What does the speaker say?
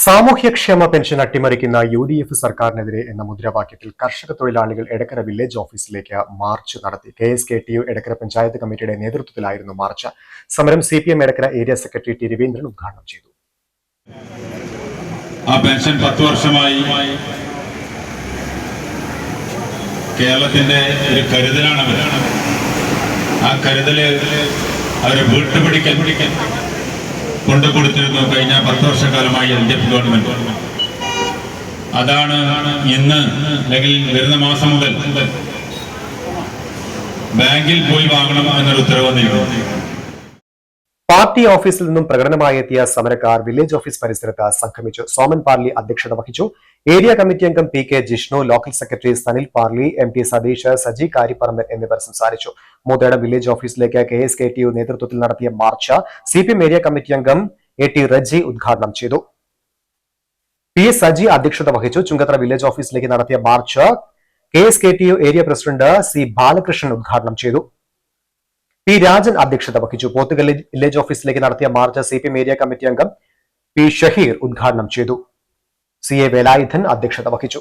സാമൂഹ്യക്ഷേമ pension അട്ടിമറിക്കുന്ന UDF സർക്കാരിനെതിരെ എന്ന മുദ്രാവാക്യത്തിൽ കർഷക തൊഴിലാളികൾ എടക്കര വില്ലേജ് ഓഫീസിലേക്ക് മാർച്ച് നടത്തി. KSKTU എടക്കര പഞ്ചായത്ത് കമ്മിറ്റിയുടെ നേതൃത്വത്തിലായിരുന്നു മാർച്ച്. സമരം CPM Edakkara area secretary T Raveendran ഉദ്ഘാടനം ചെയ്തു. ആ പെൻഷൻ 10 വർഷമായി കേരളത്തിന്റെ ഒരു കരുതലാണ് അവർ. ആ കരുതല് അവരെ വീട്ടുപിടിക്കാൻ കൊണ്ടുകൊടുത്തിരുന്നു കഴിഞ്ഞ 10 വർഷക്കാലമായി LDF ഗവൺമെന്റ്. അതാണ് ഇന്ന് അല്ലെങ്കിൽ വരുന്ന മാസം മുതൽ ബാങ്കിൽ പോയി വാങ്ങണം എന്നൊരു ഉത്തരവ് വന്നിരിക്കുന്നു. പാർട്ടി ഓഫീസിൽ നിന്നും പ്രകടനമായി എത്തിയ സമരക്കാർ വില്ലേജ് ഓഫീസ് പരിസരത്ത് സംഗമിച്ചു. സോമൻ പാർലി അധ്യക്ഷത വഹിച്ചു. ഏരിയ കമ്മിറ്റി അംഗം PK Jishnu, local secretary Sanil Parli, MT Satheesh, Saji Karipparamban എന്നിവർ സംസാരിച്ചു. മൂത്തേടം വില്ലേജ് ഓഫീസിലേക്ക് KSKTU നേതൃത്വത്തിൽ നടത്തിയ മാർച്ച് CPM ഏരിയ കമ്മിറ്റി അംഗം AT റജി ഉദ്ഘാടനം ചെയ്തു. PS സജി അധ്യക്ഷത വഹിച്ചു. ചുങ്കത്തറ വില്ലേജ് ഓഫീസിലേക്ക് നടത്തിയ March KSKTU area president C Balakrishnan ഉദ്ഘാടനം ചെയ്തു. P രാജൻ അധ്യക്ഷത വഹിച്ചു. പോത്തുകൽ വില്ലേജ് ഓഫീസിലേക്ക് നടത്തിയ മാർച്ച് CPM ഏരിയ കമ്മിറ്റി അംഗം P ഷഹീർ ഉദ്ഘാടനം ചെയ്തു. CA വേലായുധൻ അധ്യക്ഷത വഹിച്ചു.